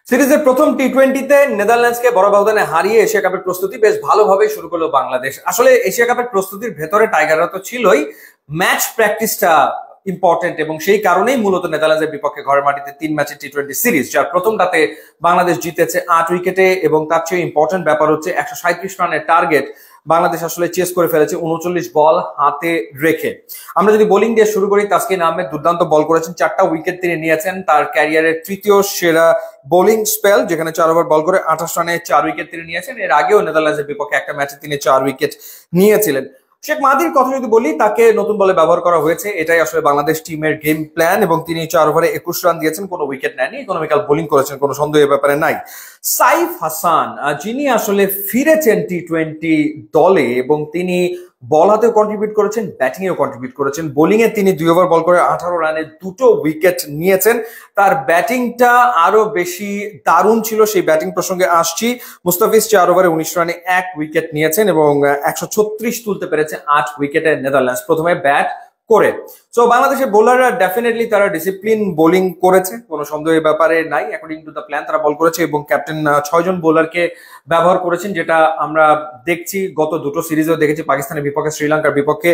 সিরিজের প্রথম টি-20তে নেদারল্যান্ডসকে বড় ব্যবধানে হারিয়ে এশিয়া কাপের প্রস্তুতি বেশ ভালোভাবেই শুরু করলো বাংলাদেশ। আসলে এশিয়া কাপের প্রস্তুতির ভেতরে টাইগাররা তো ছিলই, ম্যাচ প্র্যাকটিসটা ইম্পর্টেন্ট এবং সেই কারণেই মূলত নেদারল্যান্ডসের বিপক্ষে ঘরের মাটিতে 3 ম্যাচের টি-20 সিরিজ, যার প্রথমটাতে বাংলাদেশ জিতেছে 8 উইকেটে এবং তার চেয়ে ইম্পর্টেন্ট ব্যাপার হচ্ছে 137 রানের টার্গেট বাংলাদেশ আসলে চেস করে ফেলেছে 39 বল হাতে রেখে। আমরা যদি বোলিং দিয়ে শুরু করি, তাসকিন আহমেদ দুর্দান্ত বল করেছেন, 4টা উইকেট তিনি নিয়েছেন, তার ক্যারিয়ারের তৃতীয় সেরা বোলিং স্পেল, যেখানে 4 ওভার বল করে 28 রানে 4 উইকেট তিনি নিয়েছেন। এর আগেও নেদারল্যান্ডসের বিপক্ষে একটা ম্যাচে তিনি 4 উইকেট নিয়েছিলেন। শেখ মাহাদির কথা যদি বলি, তাকে নতুন বলে ব্যবহার করা হয়েছে, এটাই আসলে বাংলাদেশ টিমের গেম প্ল্যান এবং তিনি 4 ওভারে 21 রান দিয়েছেন, কোনো উইকেট নেননি, ইকোনমিক্যাল বোলিং করেছেন, কোনো সন্দেহ এ ব্যাপারে নাই। সাইফ হাসান যিনি আসলে ফিরেছেন টি-20 দলে এবং তিনি বল হাতেও কন্ট্রিবিউট করেছেন, ব্যাটিং এও কন্ট্রিবিউট করেছেন। বোলিং এ তিনি 2 ওভার বল করে 18 রানে 2টো উইকেট নিয়েছেন। তার ব্যাটিংটা আরো বেশি দারুণ ছিল, সেই ব্যাটিং প্রসঙ্গে আসছি। মুস্তাফিজ 4 ওভারে 19 রানে 1 উইকেট নিয়েছেন এবং 136 তুলতে পেরেছে 8 উইকেটে নেদারল্যান্ডস প্রথমে ব্যাট করে। সো বাংলাদেশের বোলাররা ডেফিনেটলি তারা ডিসিপ্লিন বোলিং করেছে, কোনো সন্দেহের ব্যাপারে নাই। অ্যাকর্ডিং টু দ্য প্ল্যান তারা বল করেছে এবং ক্যাপ্টেন 6 জন বোলারকে ব্যবহার করেছেন, যেটা আমরা দেখছি গত দুটো সিরিজেও দেখেছি, পাকিস্তানের বিপক্ষে, শ্রীলঙ্কার বিপক্ষে,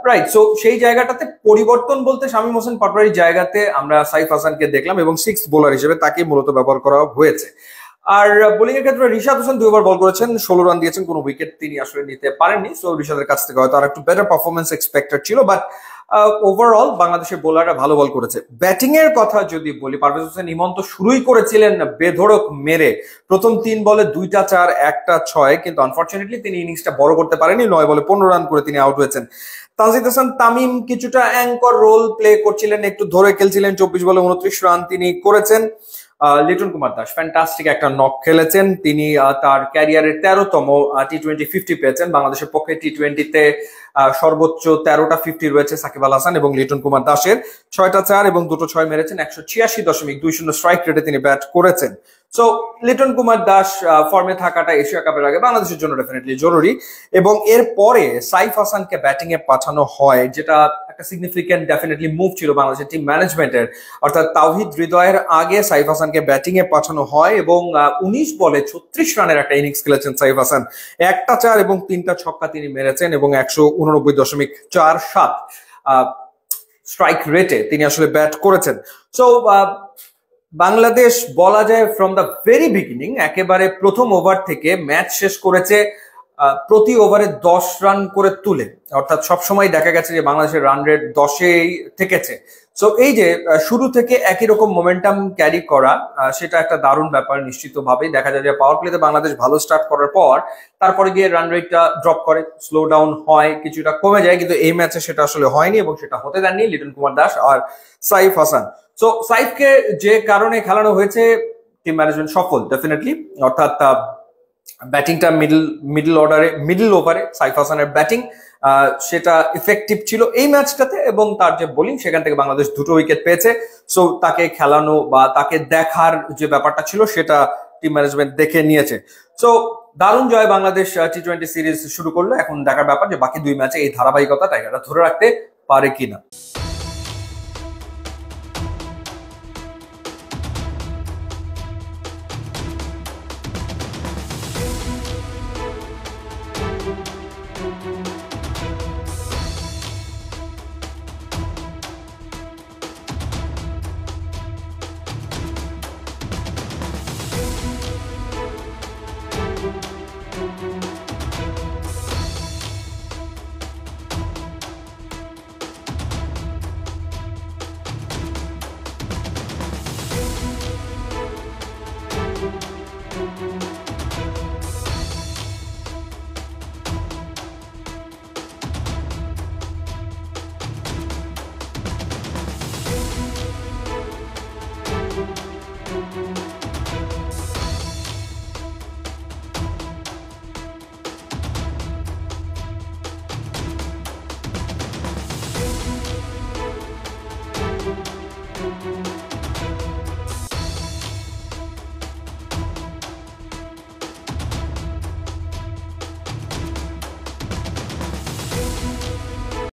রাইট। সো সেই জায়গাটাতে পরিবর্তন বলতে শামীম হোসেন পাটোয়ারির জায়গাতে আমরা সাইফ হাসানকে দেখলাম এবং 6th বোলার হিসেবে তাকে মূলত ব্যবহার করা হয়েছে। আর বোলিং এর ক্ষেত্রে রিশাদ হোসেন 2 ওভার বল করেছেন, 16 রান দিয়েছেন, কোনো উইকেট তিনি আসলে নিতে পারেননি। সো রিশাদের কাছ থেকে হয়তো আর একটু বেটার পারফরমেন্স এক্সপেক্টেড ছিল, বাট ওভারঅল বাংলাদেশের বোলাররা ভালো বল করেছে। ব্যাটিং এর কথা যদি বলি, পারভেজ হোসেন ইমন তো শুরুই করেছিলেন বেধড়ক মেরে, প্রথম 3 বলে 2টা 4 1টা 6, কিন্তু আনফরচুনেটলি তিনি ইনিংসটা বড় করতে পারেনি, 9 বলে 15 রান করে তিনি আউট হয়েছেন। তানজিদ হাসান তামিম কিছুটা অ্যাঙ্কর রোল প্লে করছিলেন, একটু ধরে খেলছিলেন, 24 বলে 29 রান তিনি করেছেন। লিটন কুমার দাস ফ্যান্টাস্টিক একটা নক খেলেছেন, তিনি তার ক্যারিয়ারের 13তম টি-20 50 পেয়েছেন। বাংলাদেশের পক্ষে টি-20তে সর্বোচ্চ 13টা 50 রয়েছে সাকিব আল হাসান এবং লিটন কুমার দাসের। 6টা 4 এবং 2টো 6 মেরেছেন, 186.20 স্ট্রাইক রেটে তিনি ব্যাট করেছেন। সো লিটন কুমার দাস ফর্মে থাকাটা এশিয়া কাপের আগে বাংলাদেশের জন্য ডেফিনেটলি জরুরি এবং এর পরে সাইফ হাসানকে ব্যাটিং এ পাঠানো হয়, যেটা একটা সিগনিফিকেন্ট ডেফিনেটলি মুভ ছিল বাংলাদেশের টিম ম্যানেজমেন্টের। অর্থাৎ তাওহিদ হৃদয়ের আগে সাইফ হাসানকে ব্যাটিং এ পাঠানো হয় এবং 19 বলে 36 রানের একটা ইনিংস খেলেছেন সাইফ হাসান। 1টা 4 এবং 3টা ছক্কা তিনি মেরেছেন এবং 189.47 স্ট্রাইক রেটে তিনি আসলে ব্যাট করেছেন। সো বাংলাদেশ বলা যায় ফ্রম দ্য ভেরি বিগিনিং, একেবারে প্রথম ওভার থেকে ম্যাচ শেষ করেছে প্রতি ওভারে 10 রান করে তুলে, অর্থাৎ সবসময় দেখা গেছে যে বাংলাদেশের রান রেট 10-এই থেকেছে। সো এই যে শুরু থেকে একই রকম মোমেন্টাম ক্যারি করা, সেটা একটা দারুণ ব্যাপার। নিশ্চিতভাবেই দেখা যায় যে পাওয়ার প্লেতে বাংলাদেশ ভালো স্টার্ট করার পর তারপরে গিয়ে রান রেটটা ড্রপ করে, স্লো ডাউন হয়, কিছুটা কমে যায়, কিন্তু এই ম্যাচে সেটা আসলে হয়নি এবং সেটা হতে দেননি লিটন কুমার দাস আর সাইফ হাসান। সো সাইফকে যে কারণে খেলানো হয়েছে, টিম ম্যানেজমেন্ট সফল ডেফিনেটলি, অর্থাৎ ব্যাটিংটা মিডল ওভারে সাইফ হাসানের ব্যাটিং সেটা ইফেক্টিভ ছিল এই ম্যাচটাতে এবং তার যে বোলিং, সেখান থেকে বাংলাদেশ 2টো উইকেট পেয়েছে। সো তাকে খেলানো বা তাকে দেখার যে ব্যাপারটা ছিল সেটা টিম ম্যানেজমেন্ট দেখে নিয়েছে। সো দারুণ জয়, বাংলাদেশ টি-20 সিরিজ শুরু করলো। এখন দেখার ব্যাপার যে বাকি 2 ম্যাচে এই ধারাবাহিকতা টাইগাররা ধরে রাখতে পারে কিনা।